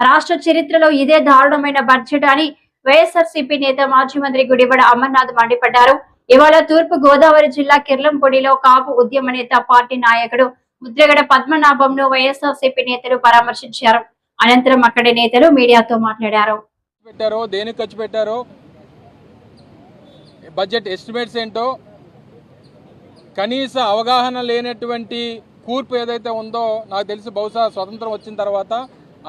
రాష్ట్ర చరిత్రలో ఇదే దారుణమైన బడ్జెట్ అని వైఎస్ఆర్సీపీ నేత మాజీ మంత్రి గుడివాడ అమర్నాథ్ మండిపడ్డారు. ఇవాళ తూర్పు గోదావరి జిల్లా కిర్లంపూడిలో కాపు ఉద్యమ నేత పార్టీ నాయకుడు ముద్రగడ పద్మనాభంను వైఎస్ఆర్సీపీ నేతలు పరామర్శించారు. అనంతరం అక్కడి నేతలు మీడియాతో మాట్లాడారు. దేనికి ఖర్చు పెట్టారో, బడ్జెట్ ఎస్టిమేట్స్ ఏంటో కనీస అవగాహన లేనటువంటి కూర్పు ఏదైతే ఉందో నాకు తెలిసి బహుశా స్వతంత్రం వచ్చిన తర్వాత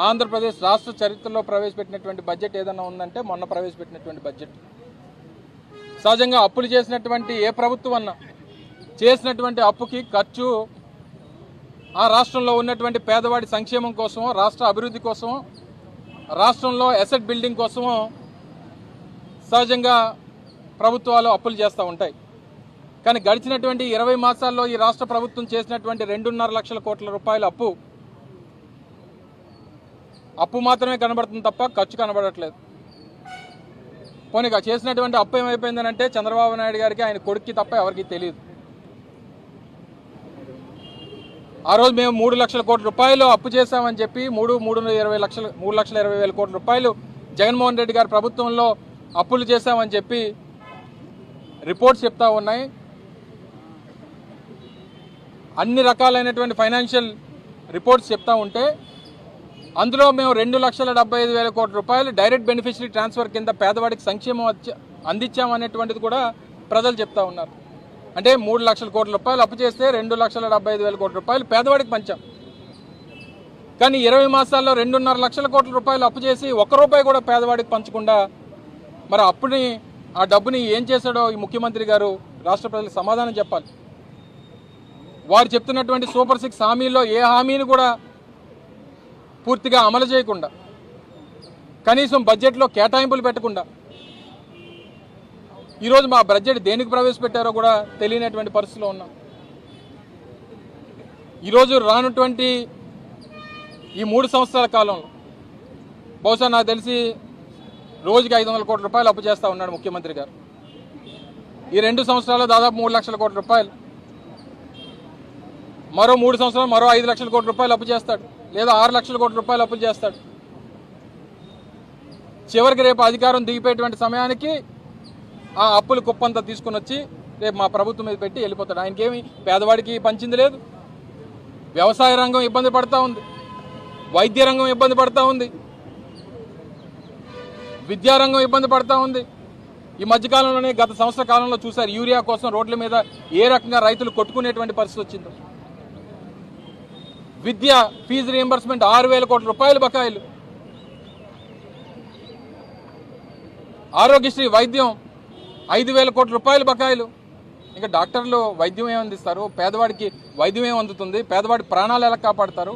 ఆంధ్రప్రదేశ్ రాష్ట్ర చరిత్రలో ప్రవేశపెట్టినటువంటి బడ్జెట్ ఏదైనా ఉందంటే మొన్న ప్రవేశపెట్టినటువంటి బడ్జెట్. సహజంగా అప్పులు చేసినటువంటి ఏ ప్రభుత్వం అన్నా చేసినటువంటి అప్పుకి ఖర్చు ఆ రాష్ట్రంలో ఉన్నటువంటి పేదవాడి సంక్షేమం కోసమో, రాష్ట్ర అభివృద్ధి కోసమో, రాష్ట్రంలో అసెట్ బిల్డింగ్ కోసమో సహజంగా ప్రభుత్వాలు అప్పులు చేస్తూ ఉంటాయి. కానీ గడిచినటువంటి 20 మాసాల్లో ఈ రాష్ట్ర ప్రభుత్వం చేసినటువంటి 2.5 లక్షల కోట్ల రూపాయల అప్పు మాత్రమే కనబడుతుంది తప్ప ఖర్చు కనబడట్లేదు. పోనీ చేసినటువంటి అప్పు ఏమైపోయిందనంటే చంద్రబాబు నాయుడు గారికి, ఆయన కొడుక్కి తప్ప ఎవరికి తెలియదు. ఆ రోజు మేము 3 లక్షల కోట్ల రూపాయలు అప్పు చేశామని చెప్పి 3,20,000 కోట్ల రూపాయలు జగన్మోహన్ రెడ్డి గారి ప్రభుత్వంలో అప్పులు చేశామని చెప్పి రిపోర్ట్స్ చెప్తా ఉన్నాయి. అన్ని రకాలైనటువంటి ఫైనాన్షియల్ రిపోర్ట్స్ చెప్తా ఉంటే అందులో మేము 2,75,000 కోట్ల రూపాయలు డైరెక్ట్ బెనిఫిషరీ ట్రాన్స్ఫర్ కింద పేదవాడికి సంక్షేమం అందించామనేటువంటిది కూడా ప్రజలు చెప్తా ఉన్నారు. అంటే 3 లక్షల కోట్ల రూపాయలు అప్పు చేస్తే 2,75,000 కోట్ల రూపాయలు పేదవాడికి పంచాం. కానీ 20 మాసాల్లో 2.5 లక్షల కోట్ల రూపాయలు అప్పు చేసి 1 రూపాయి కూడా పేదవాడికి పంచకుండా మరి ఆ డబ్బుని ఏం చేశాడో ఈ ముఖ్యమంత్రి గారు రాష్ట్ర ప్రజలకు సమాధానం చెప్పాలి. వారు చెప్తున్నటువంటి సూపర్ 6 హామీల్లో ఏ హామీని కూడా పూర్తిగా అమలు చేయకుండా, కనీసం బడ్జెట్లో కేటాయింపులు పెట్టకుండా ఈరోజు మా బడ్జెట్ దేనికి ప్రవేశపెట్టారో కూడా తెలియనటువంటి పరిస్థితిలో ఉన్నాం. ఈరోజు రానటువంటి ఈ 3 సంవత్సరాల కాలంలో బహుశా నాకు తెలిసి రోజుకి 500 కోట్ల రూపాయలు అప్పు చేస్తూ ఉన్నాడు ముఖ్యమంత్రి గారు. ఈ 2 సంవత్సరాల్లో దాదాపు 3 లక్షల కోట్ల రూపాయలు, మరో 3 సంవత్సరాలు మరో 5 లక్షల కోట్ల రూపాయలు అప్పు చేస్తాడు, లేదా 6 లక్షల కోట్ల రూపాయలు అప్పులు చేస్తాడు. చివరికి రేపు అధికారం దిగిపోయేటువంటి సమయానికి ఆ అప్పులు కుప్పంతా తీసుకుని వచ్చి రేపు మా ప్రభుత్వం మీద పెట్టి వెళ్ళిపోతాడు. ఆయనకేమి పేదవాడికి పంచింది లేదు. వ్యవసాయ రంగం ఇబ్బంది పడతా ఉంది, వైద్య రంగం ఇబ్బంది పడతా ఉంది, విద్యారంగం ఇబ్బంది పడతా ఉంది. ఈ మధ్యకాలంలోనే గత సంవత్సర కాలంలో చూశారు యూరియా కోసం రోడ్ల మీద ఏ రకంగా రైతులు కొట్టుకునేటువంటి పరిస్థితి వచ్చిందో. విద్య ఫీజు రీయింబర్స్మెంట్ 6,000 కోట్ల రూపాయలు బకాయిలు, ఆరోగ్యశ్రీ వైద్యం 5,000 కోట్ల రూపాయలు బకాయిలు. ఇంకా డాక్టర్లు వైద్యం ఏమందిస్తారు? పేదవాడికి వైద్యం ఏమందుతుంది? పేదవాడి ప్రాణాలు ఎలా కాపాడతారు?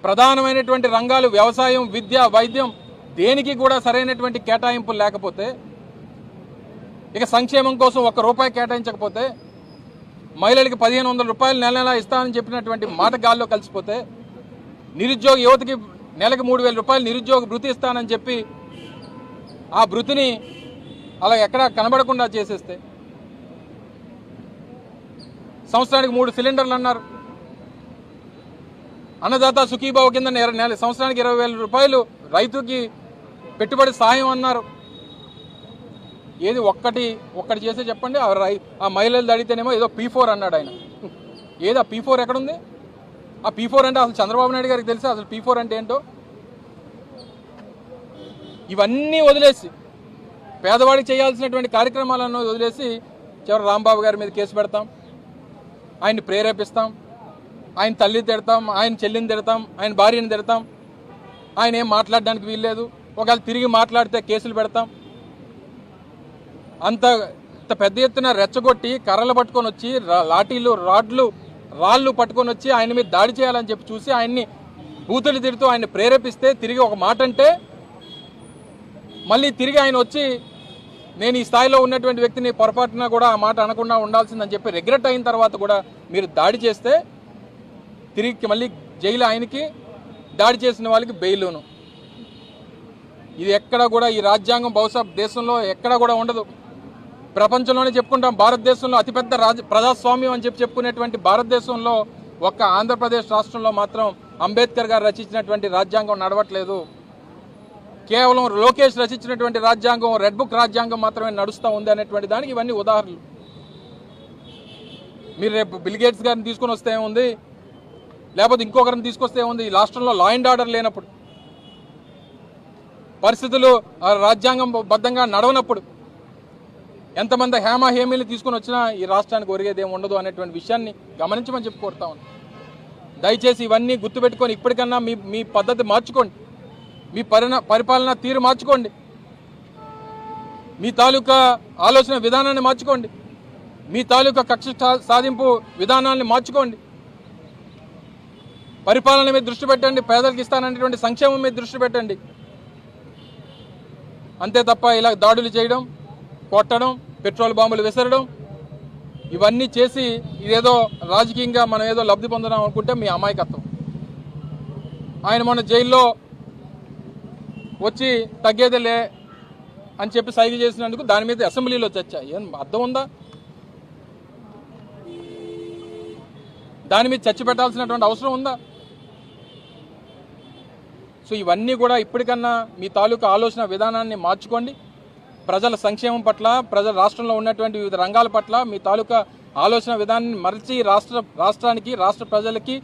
ప్రధానమైనటువంటి రంగాలు వ్యవసాయం, విద్య, వైద్యం దేనికి కూడా సరైనటువంటి కేటాయింపులు లేకపోతే, ఇక సంక్షేమం కోసం 1 రూపాయి కేటాయించకపోతే, మహిళలకి 1,500 రూపాయలు నెల ఇస్తానని చెప్పినటువంటి మాట గాల్లో కలిసిపోతే, నిరుద్యోగ యువతకి నెలకి 3,000 రూపాయలు నిరుద్యోగ భృతి ఇస్తానని చెప్పి ఆ భృతిని అలా ఎక్కడా కనబడకుండా చేసేస్తే, సంవత్సరానికి 3 సిలిండర్లు అన్నారు, అన్నదాత సుఖీభావ కింద సంవత్సరానికి 20,000 రూపాయలు రైతుకి పెట్టుబడి సాయం అన్నారు. ఏది ఒక్కటి చేస్తే చెప్పండి. ఆ మహిళలు అడిగితేనేమో ఏదో P4 అన్నాడు ఆయన. ఏది ఆ P4 ఎక్కడుంది? ఆ P4 అంటే అసలు చంద్రబాబు నాయుడు గారికి తెలుసా అసలు P4 అంటే ఏంటో? ఇవన్నీ వదిలేసి, పేదవాడికి చేయాల్సినటువంటి కార్యక్రమాలను వదిలేసి చివరి రాంబాబు గారి మీద కేసు పెడతాం, ఆయన్ని ప్రేరేపిస్తాం, ఆయన తల్లిని తిడతాం, ఆయన చెల్లిని తిడతాం, ఆయన భార్యని తిడతాం, ఆయన ఏం మాట్లాడడానికి వీల్లేదు, ఒకవేళ తిరిగి మాట్లాడితే కేసులు పెడతాం. అంత పెద్ద ఎత్తున రెచ్చగొట్టి కర్రలు పట్టుకొని వచ్చి లాఠీలు రాళ్ళు పట్టుకొని వచ్చి ఆయన మీద దాడి చేయాలని చెప్పి చూసి ఆయన్ని బూతులు తిడుతూ ఆయన్ని ప్రేరేపిస్తే, తిరిగి ఒక మాట అంటే మళ్ళీ తిరిగి ఆయన వచ్చి నేను ఈ స్థాయిలో ఉన్నటువంటి వ్యక్తిని పొరపాటున కూడా ఆ మాట అనకుండా ఉండాల్సిందని చెప్పి రిగ్రెట్ అయిన తర్వాత కూడా మీరు దాడి చేస్తే తిరిగి మళ్ళీ జైలు, ఆయనకి దాడి చేసిన వాళ్ళకి బెయిలును. ఇది ఎక్కడ కూడా ఈ రాజ్యాంగం బహుశా దేశంలో ఎక్కడ కూడా ఉండదు. ప్రపంచంలోనే చెప్పుకుంటాం, భారతదేశంలో అతిపెద్ద ప్రజాస్వామ్యం అని చెప్పుకునేటువంటి భారతదేశంలో ఒక్క ఆంధ్రప్రదేశ్ రాష్ట్రంలో మాత్రం అంబేద్కర్ గారు రచించినటువంటి రాజ్యాంగం నడవట్లేదు. కేవలం లోకేష్ రచించినటువంటి రాజ్యాంగం, రెడ్ బుక్ రాజ్యాంగం మాత్రమే నడుస్తూ ఉంది అనేటువంటి దానికి ఇవన్నీ ఉదాహరణలు. మీరు రేపు బిల్ గేట్స్ గారిని తీసుకొని వస్తే ఏముంది, లేకపోతే ఇంకొకరిని తీసుకొస్తే ఏముంది? ఈ రాష్ట్రంలో లా అండ్ ఆర్డర్ లేనప్పుడు, పరిస్థితులు రాజ్యాంగం బద్ధంగా నడవనప్పుడు ఎంతమంది హేమీలు తీసుకొని వచ్చినా ఈ రాష్ట్రానికి ఒరిగేది ఏమి ఉండదు అనేటువంటి విషయాన్ని గమనించమని చెప్పి కోరుతా ఉన్నాను. దయచేసి ఇవన్నీ గుర్తుపెట్టుకొని ఇప్పటికన్నా మీ పద్ధతి మార్చుకోండి, మీ పరిపాలన తీరు మార్చుకోండి, మీ తాలూకా ఆలోచన విధానాన్ని మార్చుకోండి, మీ తాలూకా కక్ష సాధింపు విధానాన్ని మార్చుకోండి. పరిపాలన మీద దృష్టి పెట్టండి, పేదలకు ఇస్తాననేటువంటి సంక్షేమం మీద దృష్టి పెట్టండి. అంతే తప్ప ఇలా దాడులు చేయడం, కొట్టడం, పెట్రోల్ బాంబులు విసరడం, ఇవన్నీ చేసి ఇదేదో రాజకీయంగా మనం ఏదో లబ్ధి పొందడం అనుకుంటే మీ అమాయకత్వం. ఆయన మొన్న జైల్లో వచ్చి తగ్గేదిలే అని చెప్పి సైగ చేసినందుకు దాని మీద అసెంబ్లీలో చర్చ. ఏం అర్థం ఉందా? దాని మీద చర్చ పెట్టాల్సినటువంటి అవసరం ఉందా? సో ఇవన్నీ కూడా ఇప్పటికన్నా మీ తాలూకా ఆలోచన విధానాన్ని మార్చుకోండి. ప్రజల సంక్షేమం పట్ల, రాష్ట్రంలో ఉన్నటువంటి వివిధ రంగాల పట్ల మీ తాలూకా ఆలోచన విధానాన్ని మరచి రాష్ట్రానికి, రాష్ట్ర ప్రజలకి